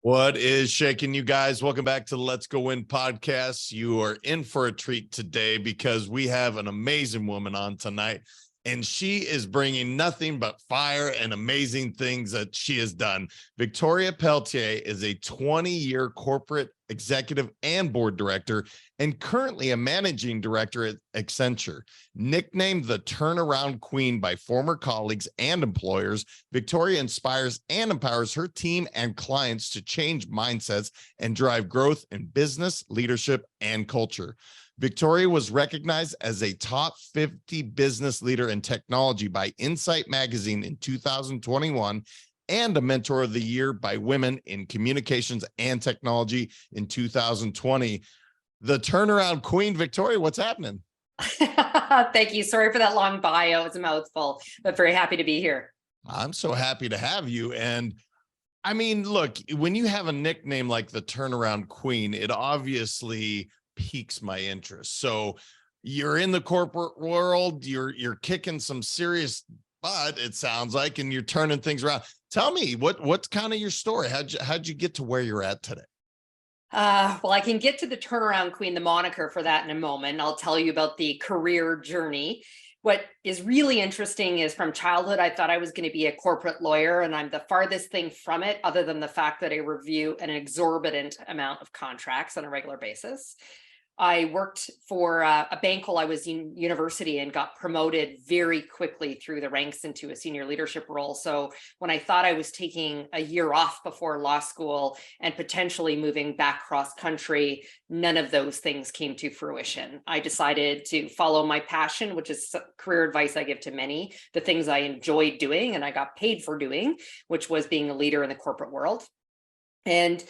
What is shaking, you guys? Welcome back to the Let's Go Win podcast. You are in for a treat today because we have an amazing woman on tonight, and she is bringing nothing but fire and amazing things that she has done. Victoria Pelletier is a 20-year corporate executive and board director and currently a managing director at Accenture. Nicknamed the turnaround queen by former colleagues and employers, Victoria inspires and empowers her team and clients to change mindsets and drive growth in business, leadership, and culture. Victoria was recognized as a top 50 business leader in technology by Insight Magazine in 2021 and a Mentor of the Year by Women in Communications and Technology in 2020. The turnaround queen, Victoria, what's happening? Thank you. Sorry for that long bio. It's a mouthful, but very happy to be here. I'm so happy to have you. And I mean, look, when you have a nickname like the turnaround queen, it obviously piques my interest. So you're in the corporate world, you're kicking some serious butt, it sounds like, and you're turning things around. Tell me what's kind of your story? How'd you get to where you're at today? Well, I can get to the turnaround queen, the moniker, for that in a moment. I'll tell you about the career journey. What is really interesting is from childhood, I thought I was going to be a corporate lawyer, and I'm the farthest thing from it, other than the fact that I review an exorbitant amount of contracts on a regular basis. I worked for a bank while I was in university and got promoted very quickly through the ranks into a senior leadership role. So when I thought I was taking a year off before law school and potentially moving back cross country, none of those things came to fruition. I decided to follow my passion, which is career advice I give to many, the things I enjoyed doing and I got paid for doing, which was being a leader in the corporate world. And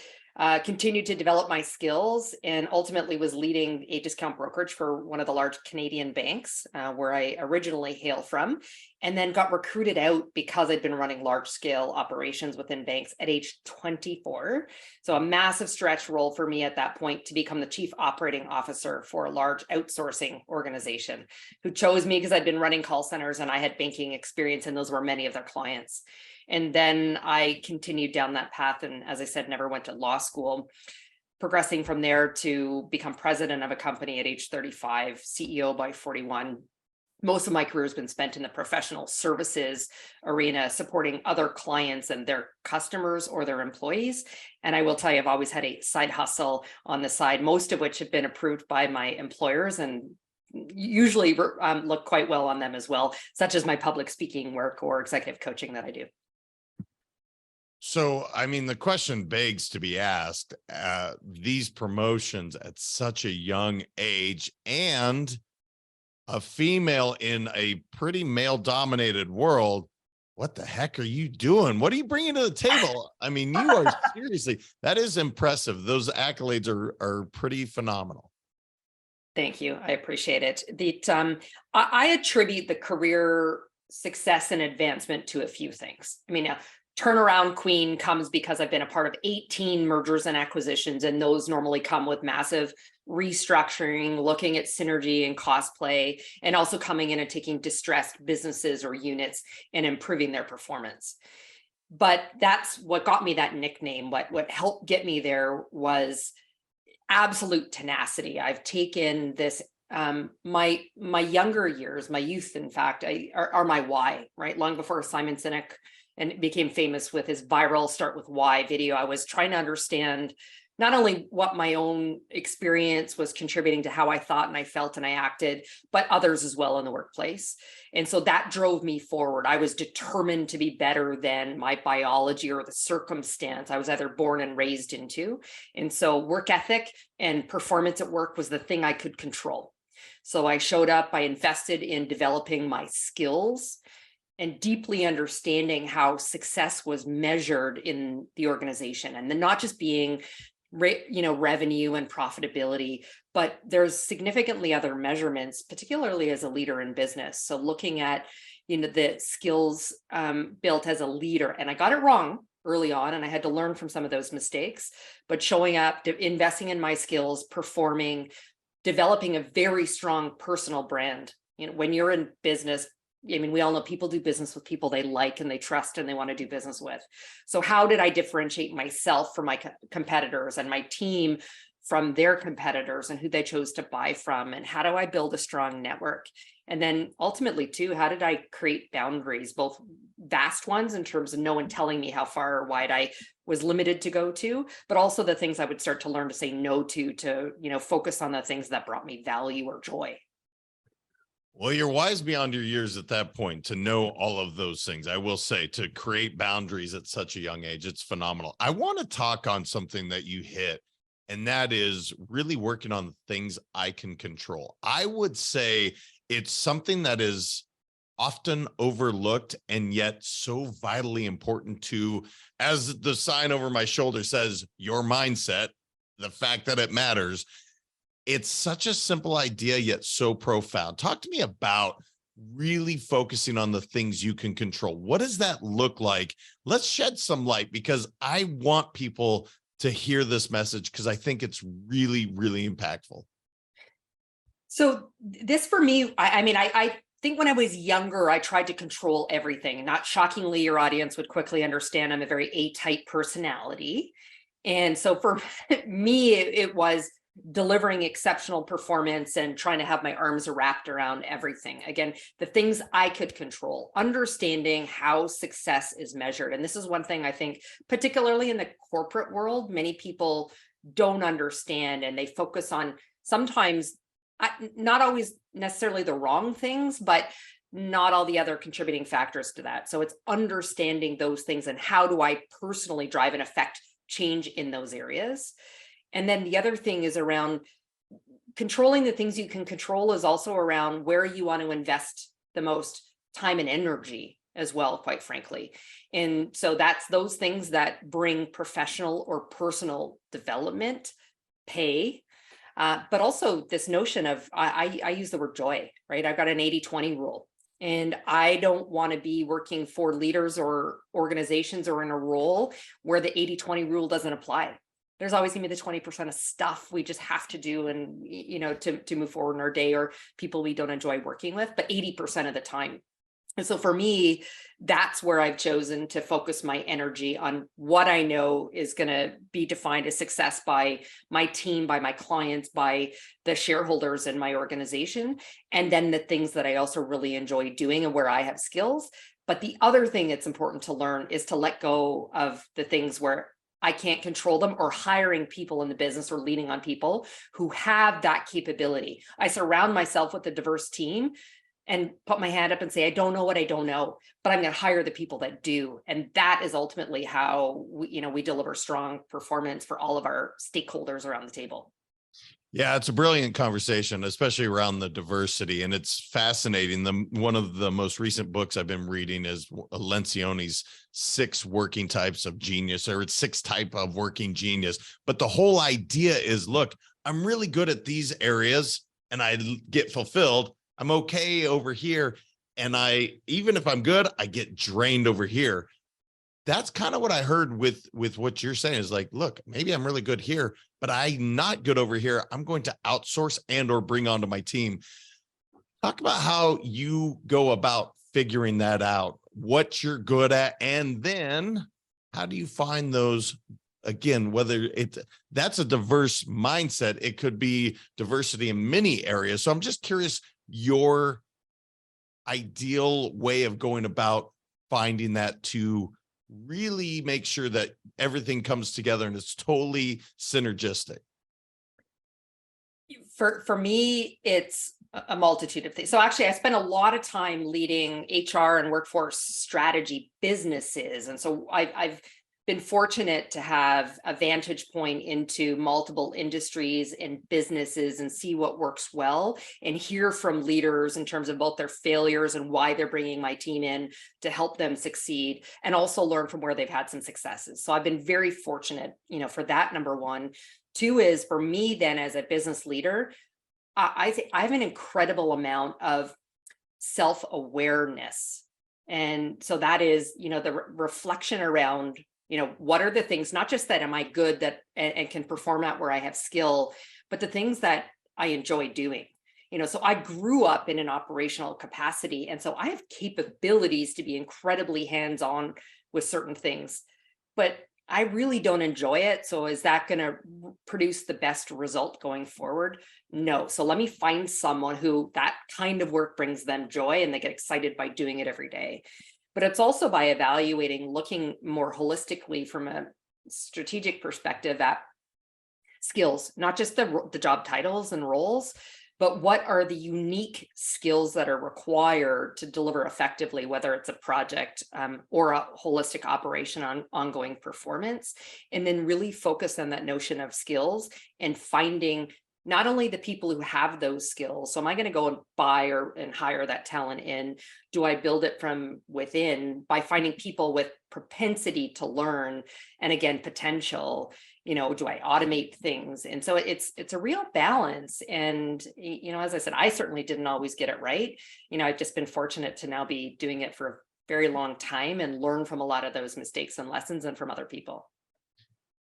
continued to develop my skills, and ultimately was leading a discount brokerage for one of the large Canadian banks where I originally hail from, and then got recruited out because I'd been running large scale operations within banks at age 24. So a massive stretch role for me at that point to become the chief operating officer for a large outsourcing organization who chose me because I'd been running call centers and I had banking experience, and those were many of their clients. And then I continued down that path. And as I said, never went to law school, progressing from there to become president of a company at age 35, CEO by 41. Most of my career has been spent in the professional services arena, supporting other clients and their customers or their employees. And I will tell you, I've always had a side hustle on the side, most of which have been approved by my employers and usually look quite well on them as well, such as my public speaking work or executive coaching that I do. So, I mean, the question begs to be asked, these promotions at such a young age and a female in a pretty male dominated world, what the heck are you doing? What are you bringing to the table? I mean, you are seriously, that is impressive. Those accolades are pretty phenomenal. Thank you. I appreciate it. I attribute the career success and advancement to a few things. I mean, turnaround queen comes because I've been a part of 18 mergers and acquisitions, and those normally come with massive restructuring, looking at synergy and cost play, and also coming in and taking distressed businesses or units and improving their performance. But that's what got me that nickname. What helped get me there was absolute tenacity. I've taken this my younger years, my youth, in fact, are my why, right? Long before Simon Sinek and became famous with his viral Start With Why video, I was trying to understand not only what my own experience was contributing to how I thought and I felt and I acted, but others as well in the workplace. And so that drove me forward. I was determined to be better than my biology or the circumstance I was either born and raised into. And so work ethic and performance at work was the thing I could control. So I showed up, I invested in developing my skills and deeply understanding how success was measured in the organization, and then not just being revenue and profitability, but there's significantly other measurements, particularly as a leader in business. So looking at the skills built as a leader, and I got it wrong early on, and I had to learn from some of those mistakes, but showing up, investing in my skills, performing, developing a very strong personal brand. When you're in business, I mean, we all know people do business with people they like and they trust and they want to do business with. So how did I differentiate myself from my competitors and my team from their competitors and who they chose to buy from? And how do I build a strong network? And then ultimately too, how did I create boundaries, both vast ones in terms of no one telling me how far or wide I was limited to go to, but also the things I would start to learn to say no to, focus on the things that brought me value or joy. Well, you're wise beyond your years at that point to know all of those things. I will say, to create boundaries at such a young age, it's phenomenal. I want to talk on something that you hit, and that is really working on the things I can control. I would say it's something that is often overlooked and yet so vitally important to, as the sign over my shoulder says, your mindset, the fact that it matters. It's such a simple idea, yet so profound. Talk to me about really focusing on the things you can control. What does that look like? Let's shed some light, because I want people to hear this message, because I think it's really, really impactful. So this for me, I think when I was younger, I tried to control everything. Not shockingly, your audience would quickly understand I'm a very A-type personality. And so for me, it was delivering exceptional performance and trying to have my arms wrapped around everything. Again, the things I could control, understanding how success is measured. And this is one thing I think, particularly in the corporate world, many people don't understand, and they focus on sometimes not always necessarily the wrong things, but not all the other contributing factors to that. So it's understanding those things and how do I personally drive and affect change in those areas. And then the other thing is around controlling the things you can control, is also around where you want to invest the most time and energy as well, quite frankly. And so that's those things that bring professional or personal development, pay, but also this notion of, I use the word joy, right? I've got an 80-20 rule. And I don't want to be working for leaders or organizations or in a role where the 80-20 rule doesn't apply. There's always going to be the 20% of stuff we just have to do and, to move forward in our day, or people we don't enjoy working with, but 80% of the time. And so for me, that's where I've chosen to focus my energy on what I know is going to be defined as success by my team, by my clients, by the shareholders in my organization. And then the things that I also really enjoy doing and where I have skills. But the other thing that's important to learn is to let go of the things where I can't control them, or hiring people in the business or leaning on people who have that capability. I surround myself with a diverse team and put my hand up and say, I don't know what I don't know, but I'm going to hire the people that do. And that is ultimately how we deliver strong performance for all of our stakeholders around the table. Yeah, it's a brilliant conversation, especially around the diversity. And it's fascinating. One of the most recent books I've been reading is Lencioni's 6 Working Types of Genius, or it's 6 Type of Working Genius. But the whole idea is, look, I'm really good at these areas and I get fulfilled. I'm okay over here. And even if I'm good, I get drained over here. That's kind of what I heard with what you're saying, is like, look, maybe I'm really good here, but I'm not good over here. I'm going to outsource and or bring onto my team. Talk about how you go about figuring that out, what you're good at, and then how do you find those, again, whether that's a diverse mindset, it could be diversity in many areas. So I'm just curious, your ideal way of going about finding that to really make sure that everything comes together and it's totally synergistic. For me, it's a multitude of things. So actually, I spent a lot of time leading HR and workforce strategy businesses. And so I've been fortunate to have a vantage point into multiple industries and businesses and see what works well and hear from leaders in terms of both their failures and why they're bringing my team in to help them succeed, and also learn from where they've had some successes. So I've been very fortunate, for that, number one. Two is, for me then as a business leader, I think I have an incredible amount of self-awareness. And so that is, the reflection around, what are the things, not just that am I good that and can perform at where I have skill, but the things that I enjoy doing. So I grew up in an operational capacity. And so I have capabilities to be incredibly hands-on with certain things, but I really don't enjoy it. So is that going to produce the best result going forward? No. So let me find someone who that kind of work brings them joy and they get excited by doing it every day. But it's also by evaluating, looking more holistically from a strategic perspective at skills, not just the job titles and roles, but what are the unique skills that are required to deliver effectively, whether it's a project or a holistic operation on ongoing performance, and then really focus on that notion of skills and finding not only the people who have those skills. So am I going to go and buy and hire that talent in? Do I build it from within by finding people with propensity to learn and again, potential? Do I automate things? And so it's a real balance. And, as I said, I certainly didn't always get it right. I've just been fortunate to now be doing it for a very long time and learn from a lot of those mistakes and lessons and from other people.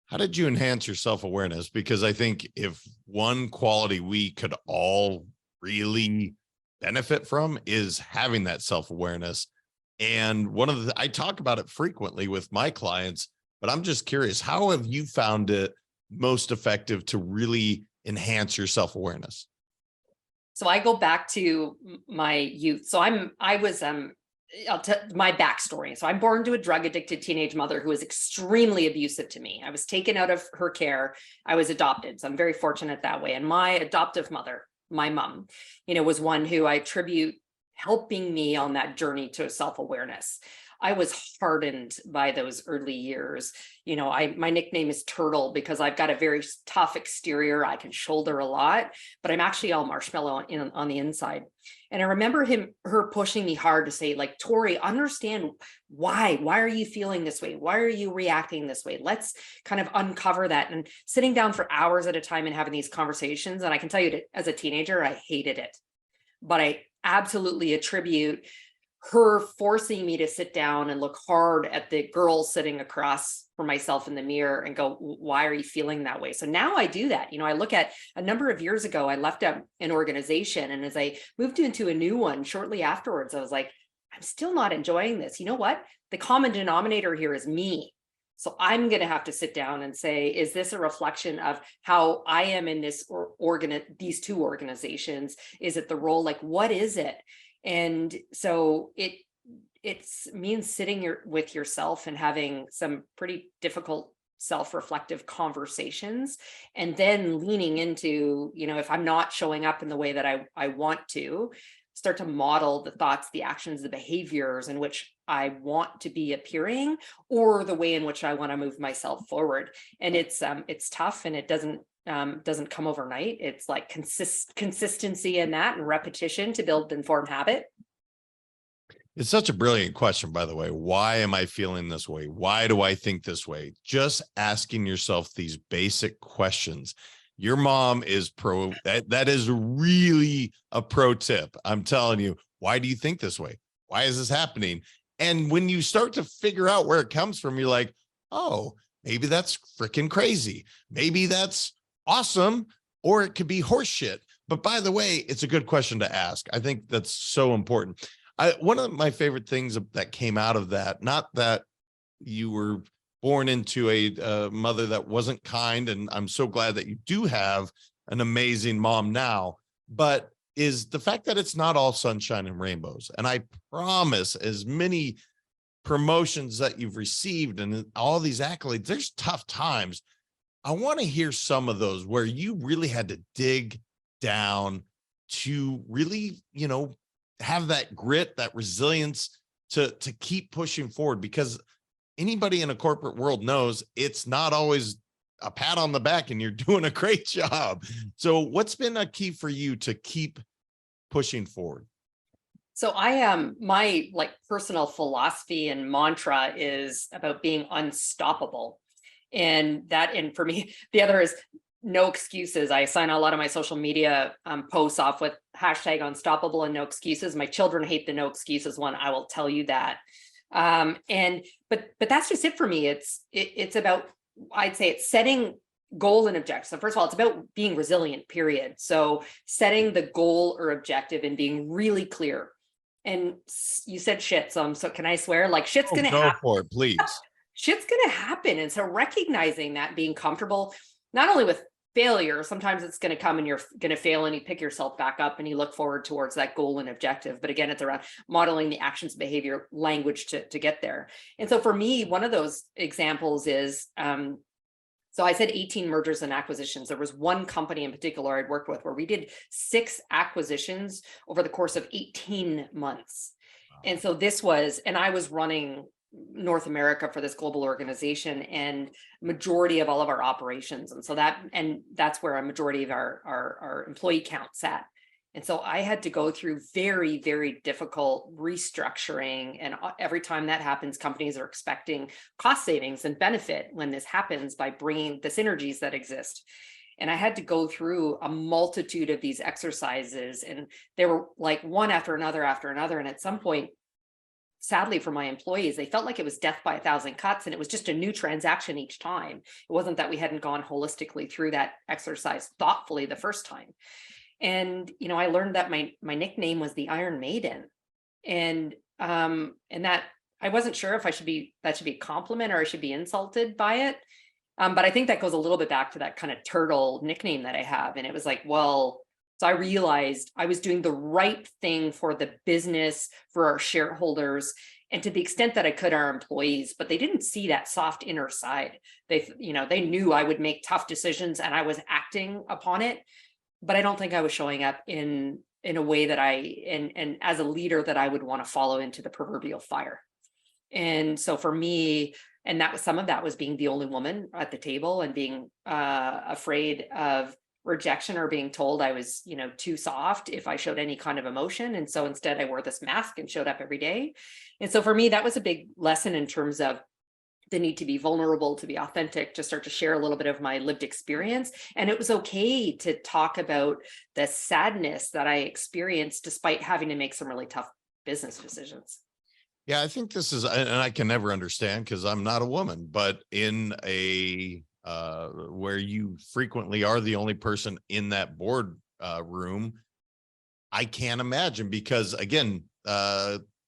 How did you enhance your self-awareness? Because I think if one quality we could all really benefit from is having that self-awareness. And I talk about it frequently with my clients, but I'm just curious, how have you found it most effective to really enhance your self-awareness? So I go back to my youth. So I'll tell my backstory. So I'm born to a drug addicted teenage mother who was extremely abusive to me. I was taken out of her care. I was adopted. So I'm very fortunate that way. And my adoptive mother, my mom, was one who I attribute helping me on that journey to self-awareness. I was hardened by those early years. My nickname is Turtle because I've got a very tough exterior. I can shoulder a lot, but I'm actually all marshmallow on the inside. And I remember her pushing me hard to say, like, Tori, understand why are you feeling this way? Why are you reacting this way? Let's kind of uncover that. And sitting down for hours at a time and having these conversations. And I can tell you, as a teenager, I hated it, but I absolutely attribute her forcing me to sit down and look hard at the girl sitting across from myself in the mirror and go, why are you feeling that way? So now I do that. I look at a number of years ago, I left an organization. And as I moved into a new one shortly afterwards, I was like, I'm still not enjoying this. You know what? The common denominator here is me. So I'm going to have to sit down and say, is this a reflection of how I am in these two organizations? Is it the role? Like, what is it? And so it means sitting with yourself and having some pretty difficult self-reflective conversations, and then leaning into, if I'm not showing up in the way that I want to, start to model the thoughts, the actions, the behaviors in which I want to be appearing, or the way in which I want to move myself forward. And it's tough, and it doesn't come overnight. It's like consistency in that and repetition to build and form habit. It's such a brilliant question, by the way. Why am I feeling this way? Why do I think this way? Just asking yourself these basic questions. Your mom is that is really a pro tip. I'm telling you, why do you think this way? Why is this happening? And when you start to figure out where it comes from, you're like, oh, maybe that's freaking crazy. Maybe that's awesome, or it could be horseshit. But by the way, it's a good question to ask. I think that's so important. One of my favorite things that came out of that, not that you were born into a mother that wasn't kind, and I'm so glad that you do have an amazing mom now, but is the fact that it's not all sunshine and rainbows. And I promise, as many promotions that you've received and all these accolades, there's tough times. I want to hear some of those where you really had to dig down to really, have that grit, that resilience to keep pushing forward, because anybody in a corporate world knows it's not always a pat on the back and you're doing a great job. So what's been a key for you to keep pushing forward? So I am my personal philosophy and mantra is about being unstoppable. And for me, the other is no excuses. I sign a lot of my social media posts off with hashtag unstoppable and no excuses. My children hate the no excuses one. I will tell you that. But that's just it for me. It's about, I'd say it's setting goal and objective. So first of all, it's about being resilient, period. So setting the goal or objective and being really clear. And you said shit, so can I swear? Like shit's gonna Go happen. for it, please. Shit's gonna happen. And so recognizing that, being comfortable, not only with failure, sometimes it's going to come and you're going to fail and you pick yourself back up and you look forward towards that goal and objective. But again, it's around modeling the actions, behavior, language to get there. And so for me, one of those examples is, so I said 18 mergers and acquisitions. There was one company in particular I'd worked with where we did 6 acquisitions over the course of 18 months. Wow. And so this was, and I was running North America for this global organization and majority of all of our operations. And so that's where a majority of our employee count sat. And so I had to go through very, very difficult restructuring. And every time that happens, companies are expecting cost savings and benefit when this happens by bringing the synergies that exist. And I had to go through a multitude of these exercises, and they were like one after another. And at some point, sadly for my employees, they felt like it was death by 1,000 cuts, and it was just a new transaction each time. It wasn't that we hadn't gone holistically through that exercise thoughtfully the first time. And, I learned that my nickname was the Iron Maiden. And that I wasn't sure if that should be a compliment or I should be insulted by it. But I think that goes a little bit back to that kind of turtle nickname that I have. And it was like, well, so I realized I was doing the right thing for the business, for our shareholders, and to the extent that I could, our employees, but they didn't see that soft inner side. They knew I would make tough decisions and I was acting upon it, but I don't think I was showing up in a way that and as a leader that I would want to follow into the proverbial fire. And so for me, and that was, some of that was being the only woman at the table and being afraid of rejection or being told I was, too soft if I showed any kind of emotion. And so instead I wore this mask and showed up every day. And so for me, that was a big lesson in terms of the need to be vulnerable, to be authentic, to start to share a little bit of my lived experience. And it was okay to talk about the sadness that I experienced despite having to make some really tough business decisions. Yeah, I think this is, and I can never understand because I'm not a woman, but in a where you frequently are the only person in that board room, I can't imagine, because again,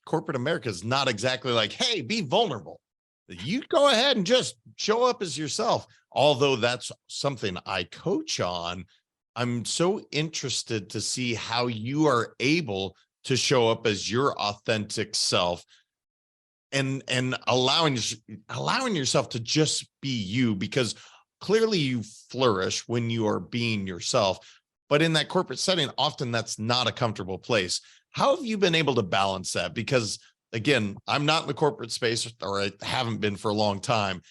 corporate America is not exactly like, hey, be vulnerable. You go ahead and just show up as yourself. Although that's something I coach on, I'm so interested to see how you are able to show up as your authentic self and allowing yourself to just be you, because clearly you flourish when you are being yourself. But in that corporate setting, often that's not a comfortable place. How have you been able to balance that? Because again, I'm not in the corporate space, or I haven't been for a long time.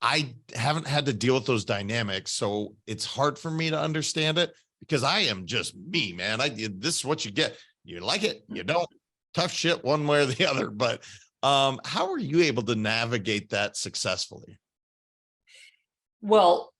I haven't had to deal with those dynamics. So it's hard for me to understand it because I am just me, man. This is what you get. You like it, you don't. Tough shit one way or the other. But how are you able to navigate that successfully? Well,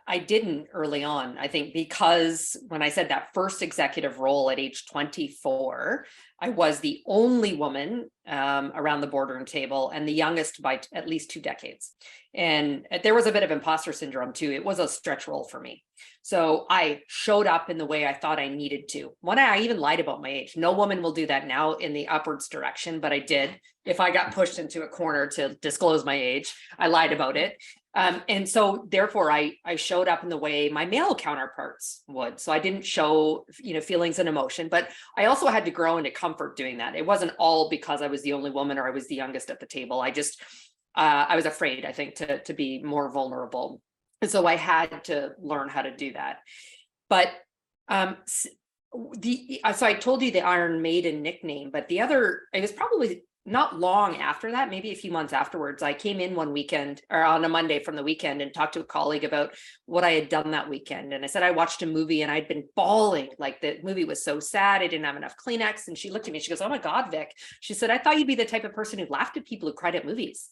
I didn't early on, I think, because when I said that first executive role at age 24, I was the only woman around the boardroom table and the youngest by at least 2 decades. And there was a bit of imposter syndrome too. It was a stretch role for me. So I showed up in the way I thought I needed to. I even lied about my age. No woman will do that now in the upwards direction, but I did. If I got pushed into a corner to disclose my age, I lied about it. And so therefore I showed up in the way my male counterparts would. So I didn't show, feelings and emotion, but I also had to grow into comfort doing that. It wasn't all because I was the only woman or I was the youngest at the table. I was afraid, I think, to be more vulnerable. And so I had to learn how to do that. But so I told you the Iron Maiden nickname, but it was probably not long after that, maybe a few months afterwards. I came in one weekend or on a Monday from the weekend and talked to a colleague about what I had done that weekend. And I said, I watched a movie and I'd been bawling. Like the movie was so sad. I didn't have enough Kleenex. And she looked at me, she goes, oh my God, Vic. She said, I thought you'd be the type of person who laughed at people who cried at movies.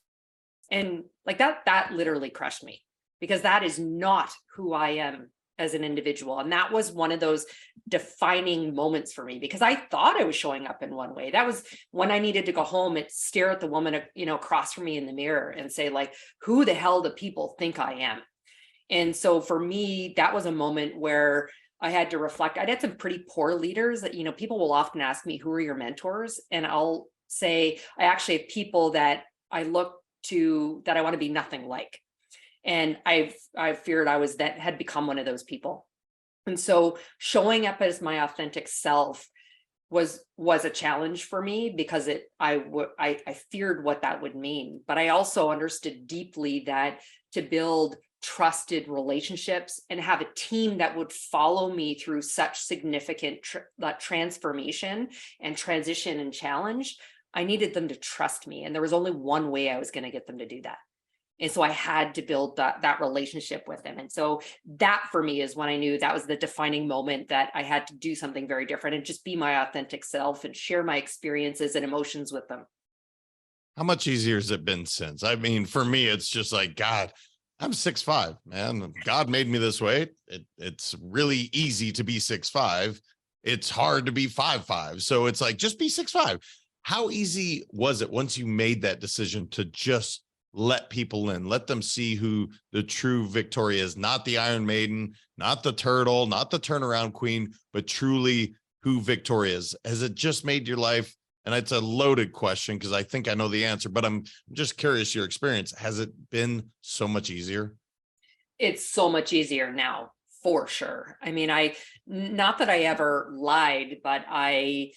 And like that literally crushed me, because that is not who I am as an individual. And that was one of those defining moments for me, because I thought I was showing up in one way. That was when I needed to go home and stare at the woman, across from me in the mirror and say, like, who the hell do people think I am? And so for me, that was a moment where I had to reflect. I'd had some pretty poor leaders that, people will often ask me, who are your mentors? And I'll say, I actually have people that I look to that I want to be nothing like. And I feared that had become one of those people. And so showing up as my authentic self was a challenge for me, because I feared what that would mean. But I also understood deeply that to build trusted relationships and have a team that would follow me through such significant transformation and transition and challenge, I needed them to trust me. And there was only one way I was going to get them to do that. And so I had to build that relationship with them. And so that for me is when I knew that was the defining moment, that I had to do something very different and just be my authentic self and share my experiences and emotions with them. How much easier has it been since? I mean, for me, it's just like, God, I'm 6'5", man. God made me this way. It's really easy to be 6'5". It's hard to be 5'5". So it's like, just be 6'5". How easy was it once you made that decision to just let people in, let them see who the true Victoria is, not the Iron Maiden, not the turtle, not the turnaround queen, but truly who Victoria is? Has it just made your life, and it's a loaded question because I think I know the answer, but I'm just curious your experience. Has it been so much easier? It's so much easier now, for sure. I mean, not that I ever lied, but I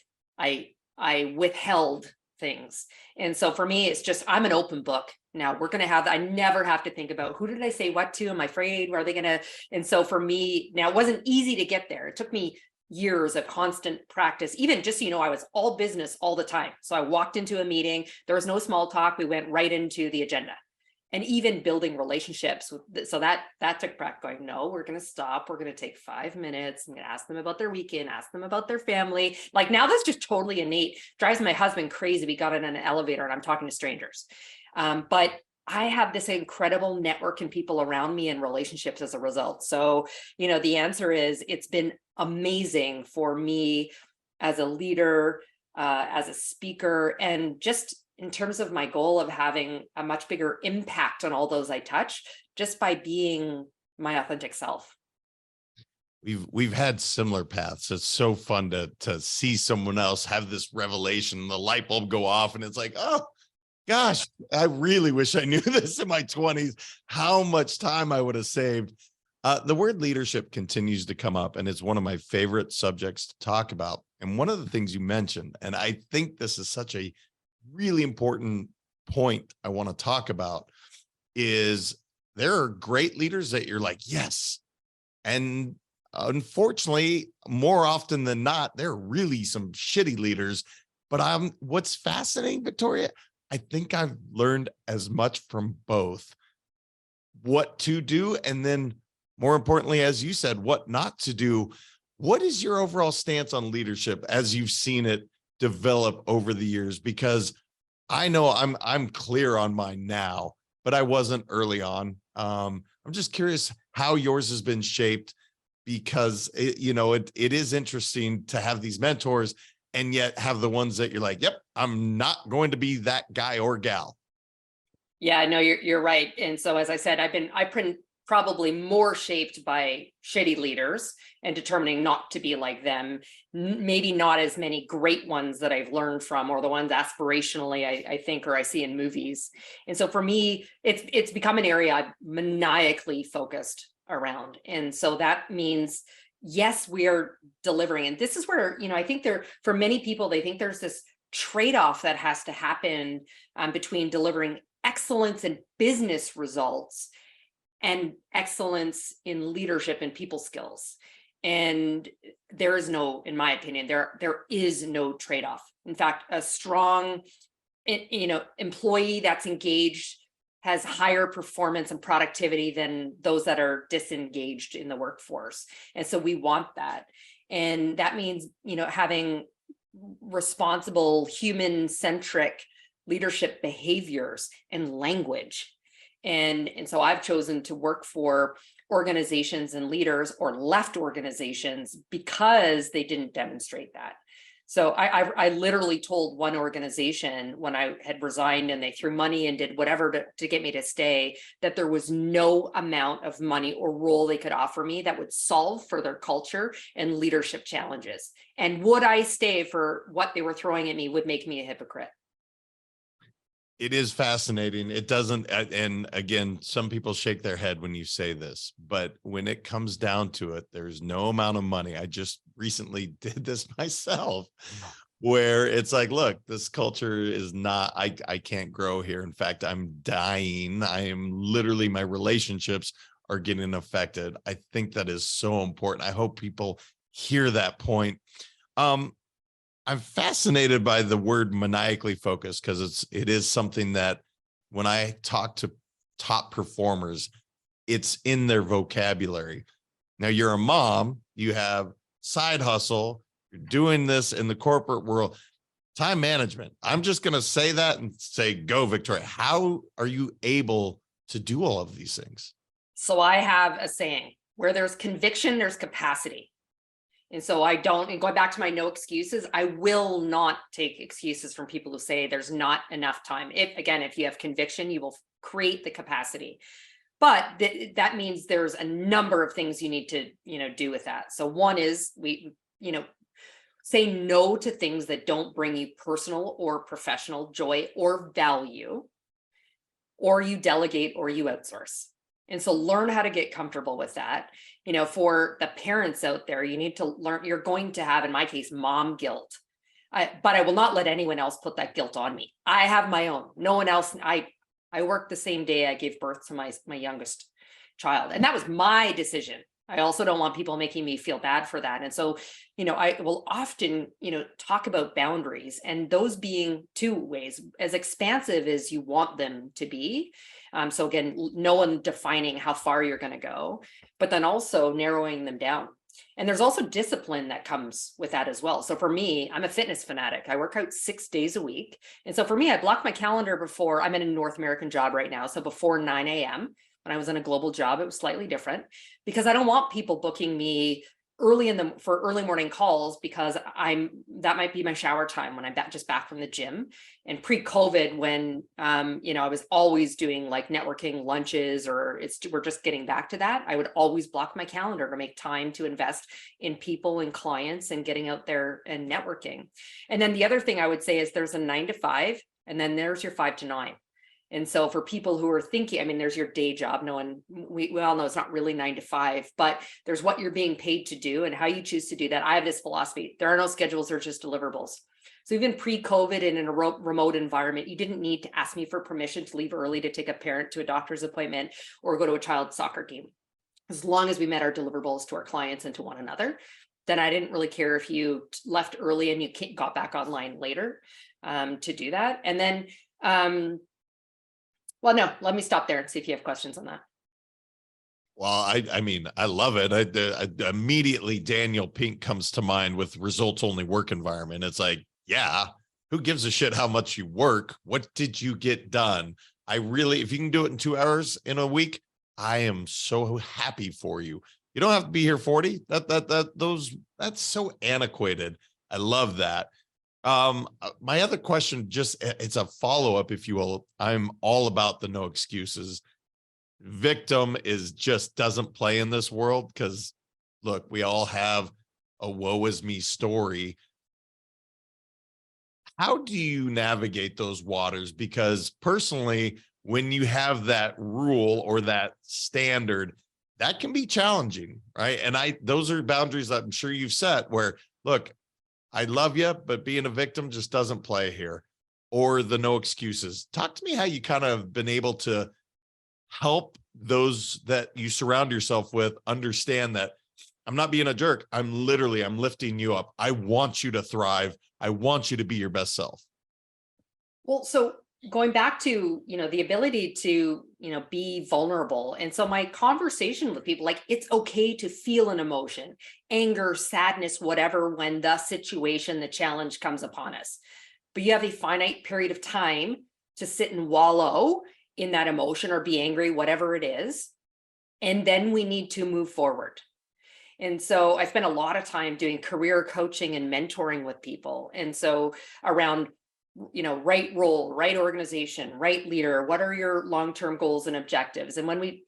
withheld things. And so for me, it's just, I'm an open book. Now I never have to think about, who did I say what to? Am I afraid? Are they going to? And so for me, now it wasn't easy to get there. It took me years of constant practice. Even just, I was all business all the time. So I walked into a meeting, there was no small talk. We went right into the agenda. And even building relationships so that took practice. Going, no, we're going to stop. We're going to take 5 minutes. I'm going to ask them about their weekend, ask them about their family. Like, now that's just totally innate. Drives my husband crazy. We got in an elevator and I'm talking to strangers. But I have this incredible network and people around me and relationships as a result. So, the answer is, it's been amazing for me as a leader, as a speaker, and just in terms of my goal of having a much bigger impact on all those I touch, just by being my authentic self. We've had similar paths. It's so fun to see someone else have this revelation, the light bulb go off, and it's like, oh gosh, I really wish I knew this in my 20s, how much time I would have saved. The word leadership continues to come up, and it's one of my favorite subjects to talk about. And one of the things you mentioned, and I think this is such a really important point I want to talk about, is there are great leaders that you're like, yes. And unfortunately, more often than not, there are really some shitty leaders. But what's fascinating, Victoria, I think I've learned as much from both, what to do, and then more importantly, as you said, what not to do. What is your overall stance on leadership as you've seen it develop over the years? Because I know I'm clear on mine now, but I wasn't early on. I'm just curious how yours has been shaped, because it is interesting to have these mentors and yet have the ones that you're like, yep, I'm not going to be that guy or gal. Yeah, no, you're right. And so, as I said, I've been probably more shaped by shitty leaders and determining not to be like them. Maybe not as many great ones that I've learned from, or the ones aspirationally I think, or I see in movies. And so for me, it's become an area I'm maniacally focused around. And so that means, yes, we are delivering. And this is where, I think for many people, they think there's this trade-off that has to happen between delivering excellence in business results and excellence in leadership and people skills. And there is no, in my opinion, there is no trade-off. In fact, a strong, employee that's engaged has higher performance and productivity than those that are disengaged in the workforce. And so we want that. And that means, having responsible, human-centric leadership behaviors and language. And so I've chosen to work for organizations and leaders, or left organizations, because they didn't demonstrate that. So I literally told one organization when I had resigned and they threw money and did whatever to get me to stay, that there was no amount of money or role they could offer me that would solve for their culture and leadership challenges. And would I stay for what they were throwing at me would make me a hypocrite. It is fascinating. It doesn't, and again, some people shake their head when you say this, but when it comes down to it, there's no amount of money. I just recently did this myself, where it's like, look, this culture is not, I can't grow here. In fact, I'm dying. I am literally, my relationships are getting affected. I think that is so important. I hope people hear that point. I'm fascinated by the word maniacally focused, because it is something that when I talk to top performers, it's in their vocabulary. Now, you're a mom, you have side hustle, you're doing this in the corporate world, time management. I'm just going to say that and say, go, Victoria. How are you able to do all of these things? So I have a saying, where there's conviction, there's capacity. And so I don't, and going back to my no excuses, I will not take excuses from people who say there's not enough time. If you have conviction, you will create the capacity. But that means there's a number of things you need to, do with that. So one is say no to things that don't bring you personal or professional joy or value, or you delegate or you outsource. And so learn how to get comfortable with that. For the parents out there, you need to learn, you're going to have, in my case, mom guilt. But I will not let anyone else put that guilt on me. I have my own. No one else. I worked the same day I gave birth to my youngest child. And that was my decision. I also don't want people making me feel bad for that. And so, I will often, talk about boundaries, and those being two ways, as expansive as you want them to be. So again, no one defining how far you're going to go, but then also narrowing them down. And there's also discipline that comes with that as well. So for me, I'm a fitness fanatic. I work out 6 days a week. And so for me, I block my calendar before. I'm in a North American job right now. So before 9 a.m. When I was in a global job, it was slightly different, because I don't want people booking me for early morning calls, because that might be my shower time when I'm just back from the gym. And pre-COVID, when I was always doing like networking lunches, or we're just getting back to that, I would always block my calendar to make time to invest in people and clients and getting out there and networking. And then the other thing I would say is there's a 9 to 5, and then there's your 5 to 9. And so for people who are thinking, there's your day job. We all know it's not really 9 to 5, but there's what you're being paid to do and how you choose to do that. I have this philosophy: there are no schedules, there's just deliverables. So even pre-COVID and in a remote environment, you didn't need to ask me for permission to leave early to take a parent to a doctor's appointment or go to a child's soccer game. As long as we met our deliverables to our clients and to one another, then I didn't really care if you left early and you got back online later to do that. And then, well, no, let me stop there and see if you have questions on that. Well, I love it. Immediately, Daniel Pink comes to mind with results only work environment. It's like, yeah, who gives a shit how much you work? What did you get done? If you can do it in 2 hours in a week, I am so happy for you. You don't have to be here 40. That's so antiquated. I love that. My other question, it's a follow-up, if you will. I'm all about the no excuses. Victim doesn't play in this world, because look, we all have a woe is me story. How do you navigate those waters? Because personally, when you have that rule or that standard, that can be challenging, right? And those are boundaries that I'm sure you've set, where, look, I love you, but being a victim just doesn't play here. Or the no excuses. Talk to me how you kind of been able to help those that you surround yourself with understand that I'm not being a jerk. I'm lifting you up. I want you to thrive. I want you to be your best self. Well, so going back to, the ability to, be vulnerable. And so my conversation with people, like, it's okay to feel an emotion, anger, sadness, whatever, when the situation, the challenge comes upon us. But you have a finite period of time to sit and wallow in that emotion or be angry, whatever it is. And then we need to move forward. And so I spent a lot of time doing career coaching and mentoring with people. And so around, right role, right organization, right leader, what are your long-term goals and objectives? And when we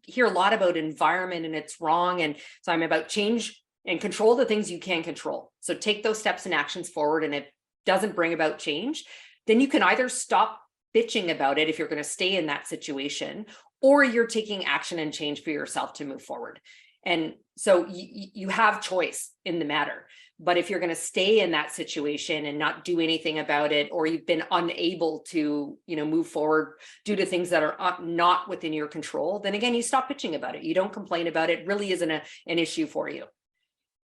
hear a lot about environment and it's wrong, and so I'm about change and control the things you can control. So take those steps and actions forward, and it doesn't bring about change, then you can either stop bitching about it if you're going to stay in that situation, or you're taking action and change for yourself to move forward. And so you have choice in the matter. But if you're going to stay in that situation and not do anything about it, or you've been unable to, move forward due to things that are not within your control, then again, you stop bitching about it. You don't complain about it. It really isn't an issue for you.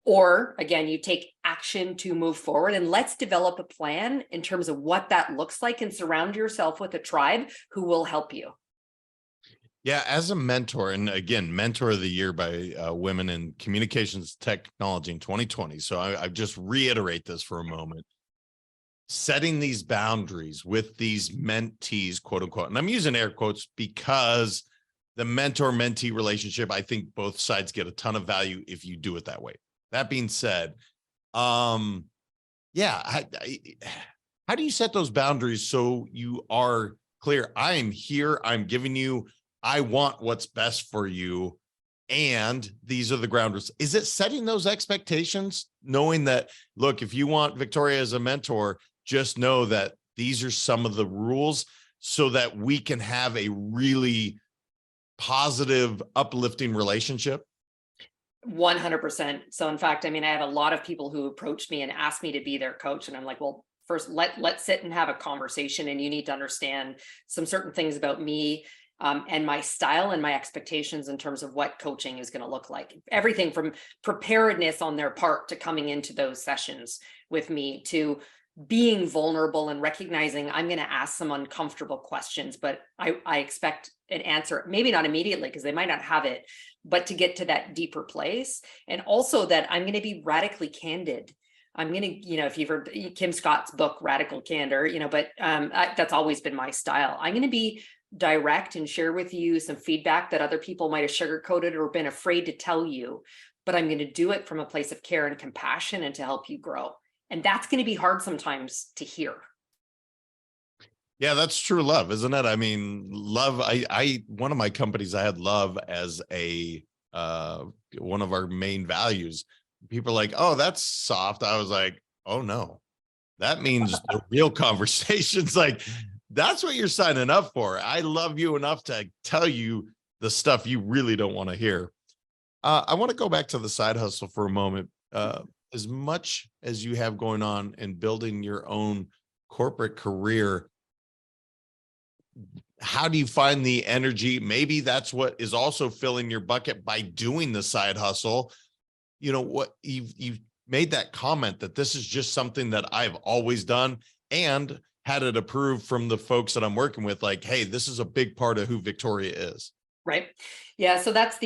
Or again, you take action to move forward, and let's develop a plan in terms of what that looks like, and surround yourself with a tribe who will help you. Yeah, as a mentor, and again, Mentor of the Year by Women in Communications Technology in 2020. So I just reiterate this for a moment. Setting these boundaries with these mentees, quote unquote, and I'm using air quotes because the mentor-mentee relationship, I think both sides get a ton of value if you do it that way. That being said, yeah, how do you set those boundaries so you are clear? I am here, I'm giving you, I want what's best for you, and these are the ground rules. Is it setting those expectations, knowing that, look, if you want Victoria as a mentor, just know that these are some of the rules so that we can have a really positive, uplifting relationship? 100%. So in fact, I have a lot of people who approach me and ask me to be their coach. And I'm like, well, first let's sit and have a conversation. And you need to understand some certain things about me, and my style and my expectations in terms of what coaching is going to look like. Everything from preparedness on their part to coming into those sessions with me, to being vulnerable and recognizing I'm going to ask some uncomfortable questions, but I expect an answer, maybe not immediately because they might not have it, but to get to that deeper place. And also that I'm going to be radically candid. I'm going to, if you've heard Kim Scott's book, Radical Candor, but that's always been my style. I'm going to be direct and share with you some feedback that other people might have sugarcoated or been afraid to tell you, but I'm going to do it from a place of care and compassion and to help you grow. And that's going to be hard sometimes to hear. Yeah, that's true love, isn't it? I mean, love, one of my companies, I had love as a one of our main values. People are like, oh, that's soft. I was like, oh no, that means the real conversations. Like, that's what you're signing up for. I love you enough to tell you the stuff you really don't want to hear. I want to go back to the side hustle for a moment. As much as you have going on in building your own corporate career, how do you find the energy? Maybe that's what is also filling your bucket by doing the side hustle. What you've made that comment that this is just something that I've always done, and had it approved from the folks that I'm working with, like, hey, this is a big part of who Victoria is. Right. Yeah. So that's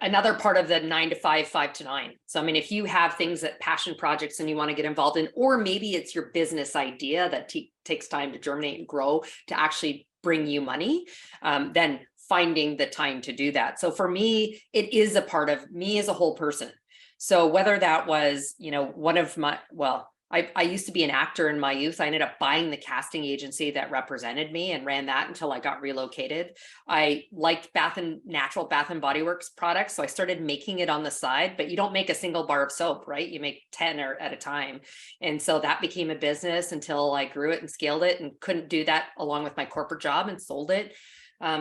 another part of the 9 to 5, 5 to 9. So, if you have things that passion projects and you want to get involved in, or maybe it's your business idea that takes time to germinate and grow to actually bring you money, then finding the time to do that. So for me, it is a part of me as a whole person. So whether that was, one of my, I used to be an actor in my youth. I ended up buying the casting agency that represented me and ran that until I got relocated. I liked natural Bath and Body Works products, so I started making it on the side, but you don't make a single bar of soap, right? You make 10 at a time. And so that became a business until I grew it and scaled it, and couldn't do that along with my corporate job, and sold it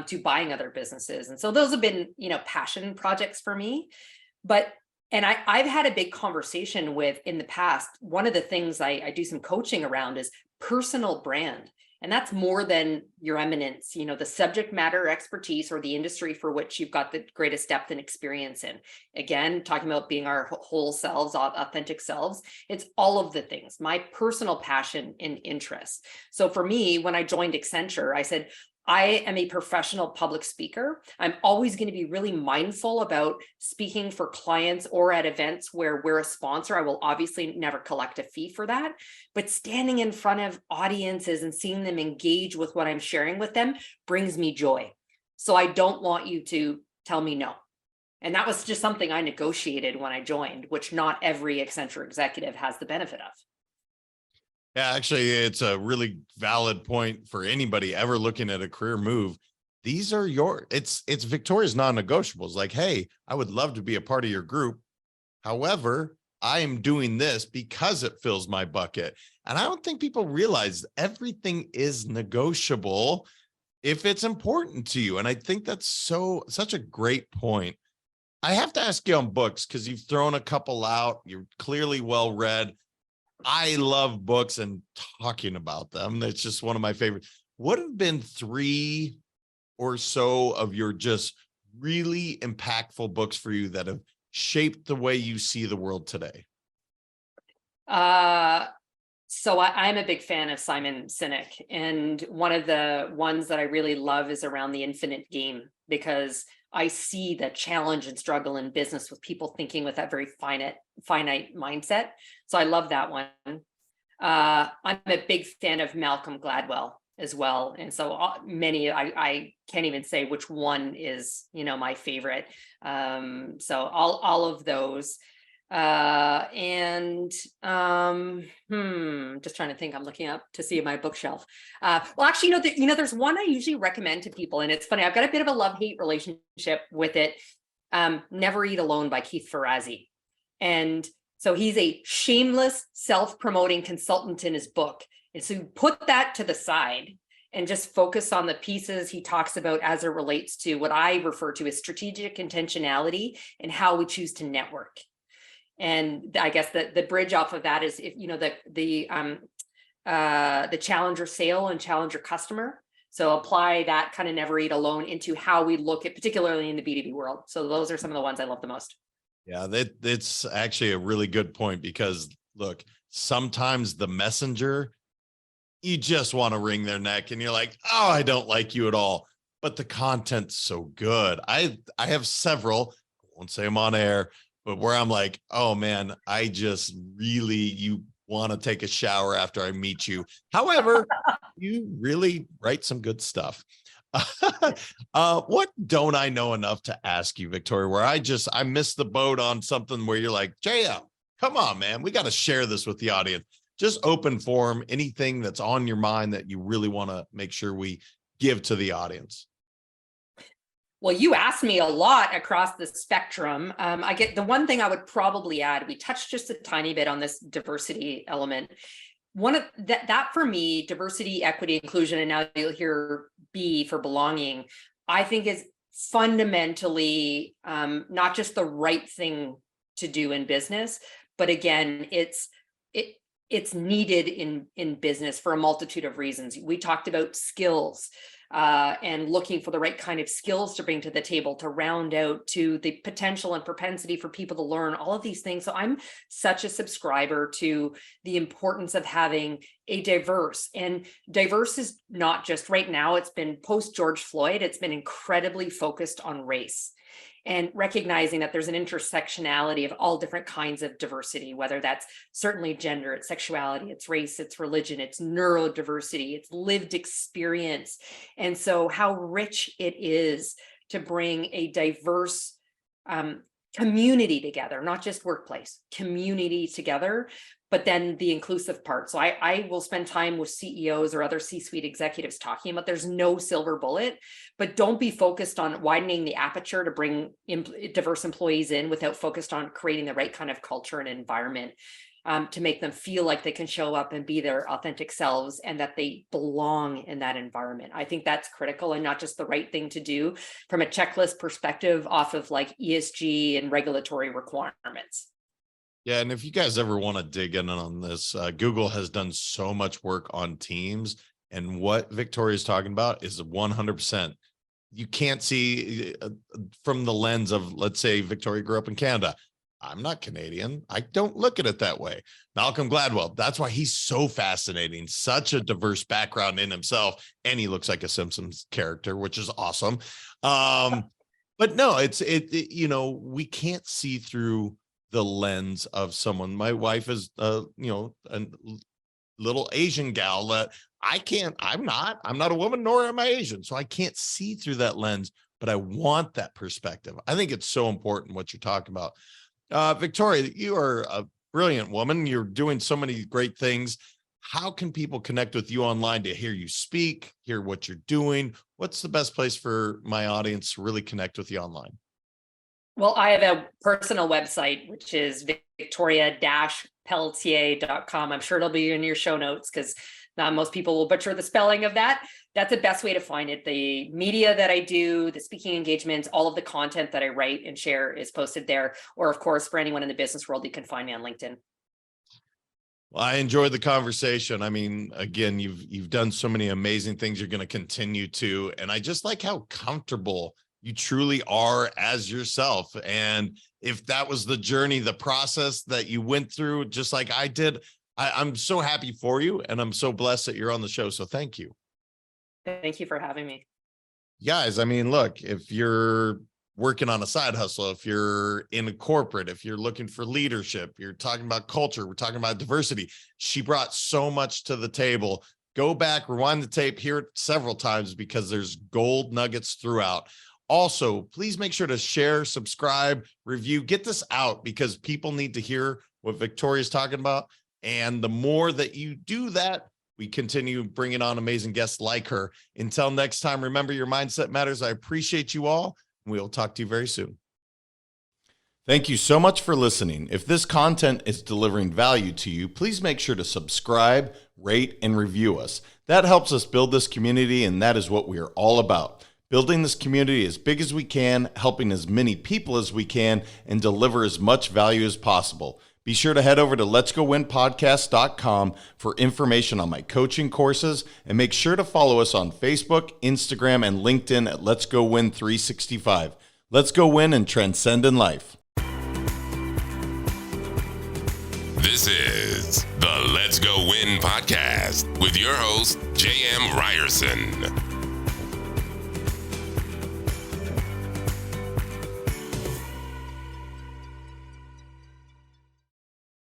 to buying other businesses. And so those have been, passion projects for me. And I've had a big conversation with in the past. One of the things I do some coaching around is personal brand. And that's more than your eminence, the subject matter expertise or the industry for which you've got the greatest depth and experience in. Again, talking about being our whole selves, authentic selves. It's all of the things, my personal passion and interests. So for me, when I joined Accenture, I said, I am a professional public speaker. I'm always going to be really mindful about speaking for clients or at events where we're a sponsor. I will obviously never collect a fee for that, but standing in front of audiences and seeing them engage with what I'm sharing with them brings me joy. So I don't want you to tell me no. And that was just something I negotiated when I joined, which not every Accenture executive has the benefit of. Yeah, actually, it's a really valid point for anybody ever looking at a career move. These are it's Victoria's non-negotiables. Like, hey, I would love to be a part of your group. However, I am doing this because it fills my bucket. And I don't think people realize everything is negotiable if it's important to you. And I think that's such a great point. I have to ask you on books because you've thrown a couple out. You're clearly well read. I love books and talking about them. That's just one of my favorites. What have been 3 or so of your just really impactful books for you that have shaped the way you see the world today? So I'm a big fan of Simon Sinek, and one of the ones that I really love is around the infinite game, because I see the challenge and struggle in business with people thinking with that very finite mindset. So I love that one. I'm a big fan of Malcolm Gladwell as well, and so many I can't even say which one is my favorite. So all of those. And just trying to think. I'm looking up to see my bookshelf. Well, actually, there's one I usually recommend to people, and it's funny. I've got a bit of a love-hate relationship with it. Never Eat Alone by Keith Ferrazzi. And so he's a shameless self-promoting consultant in his book. And so you put that to the side and just focus on the pieces he talks about as it relates to what I refer to as strategic intentionality and how we choose to network. And I guess the bridge off of that is, if the challenger sale and challenger customer. So apply that kind of Never Eat Alone into how we look at, particularly in the B2B world. So those are some of the ones I love the most. Yeah, that's actually a really good point, because look, sometimes the messenger, you just want to wring their neck and you're like, oh, I don't like you at all. But the content's so good. I have several, I won't say them on air, but where I'm like, oh man, I just really, you want to take a shower after I meet you. However, you really write some good stuff. What don't I know enough to ask you, Victoria, where I missed the boat on something where you're like, JM, come on, man, we got to share this with the audience. Just open forum, anything that's on your mind that you really want to make sure we give to the audience. Well, you asked me a lot across the spectrum. I get the one thing I would probably add, we touched just a tiny bit on this diversity element. One of that for me, diversity, equity, inclusion, and now you'll hear B for belonging, I think is fundamentally not just the right thing to do in business, but again, it's needed in business for a multitude of reasons. We talked about skills and looking for the right kind of skills to bring to the table to round out to the potential and propensity for people to learn all of these things. So I'm such a subscriber to the importance of having a diverse, and diverse is not just right now, it's been post George Floyd, it's been incredibly focused on race. And recognizing that there's an intersectionality of all different kinds of diversity, whether that's certainly gender, it's sexuality, it's race, it's religion, it's neurodiversity, it's lived experience. And so how rich it is to bring a diverse community together, not just workplace, community together, but then the inclusive part. So I will spend time with CEOs or other C-suite executives talking about there's no silver bullet, but don't be focused on widening the aperture to bring diverse employees in without focused on creating the right kind of culture and environment to make them feel like they can show up and be their authentic selves and that they belong in that environment. I think that's critical, and not just the right thing to do from a checklist perspective off of like ESG and regulatory requirements. Yeah, and if you guys ever want to dig in on this, Google has done so much work on teams, and what Victoria is talking about is 100%. You can't see from the lens of, let's say, Victoria grew up in Canada. I'm not Canadian. I don't look at it that way. Malcolm Gladwell, that's why he's so fascinating, such a diverse background in himself, and he looks like a Simpsons character, which is awesome. But no, we can't see through the lens of someone. My wife is a little Asian gal that I'm not a woman, nor am I Asian, so I can't see through that lens. but I want that perspective. I think it's so important what you're talking about. Victoria, you are a brilliant woman. You're doing so many great things. How can people connect with you online to hear you speak, hear what you're doing? What's the best place for my audience to really connect with you online? Well, I have a personal website, which is victoria-pelletier.com. I'm sure it'll be in your show notes because not most people will butcher the spelling of that. That's the best way to find it. The media that I do, the speaking engagements, all of the content that I write and share is posted there. Or of course, for anyone in the business world, you can find me on LinkedIn. Well, I enjoyed the conversation. I mean, again, you've done so many amazing things. You're going to continue to, and I just like how comfortable you truly are as yourself. And if that was the journey, the process that you went through, just like I did, I'm so happy for you, and I'm so blessed that you're on the show. So thank you. Thank you for having me. Guys, I mean, look, if you're working on a side hustle, if you're in a corporate, if you're looking for leadership, you're talking about culture, we're talking about diversity. She brought so much to the table. Go back, rewind the tape, hear it several times because there's gold nuggets throughout. Also, please make sure to share, subscribe, review, get this out because people need to hear what Victoria's talking about. And the more that you do that, we continue bringing on amazing guests like her. Until next time, remember your mindset matters. I appreciate you all. We'll talk to you very soon. Thank you so much for listening. If this content is delivering value to you, please make sure to subscribe, rate, and review us. That helps us build this community, and that is what we are all about. Building this community as big as we can, helping as many people as we can, and deliver as much value as possible. Be sure to head over to letsgowinpodcast.com for information on my coaching courses, and make sure to follow us on Facebook, Instagram, and LinkedIn at Let's Go Win 365. Let's go win and transcend in life. This is the Let's Go Win podcast with your host, J.M. Ryerson.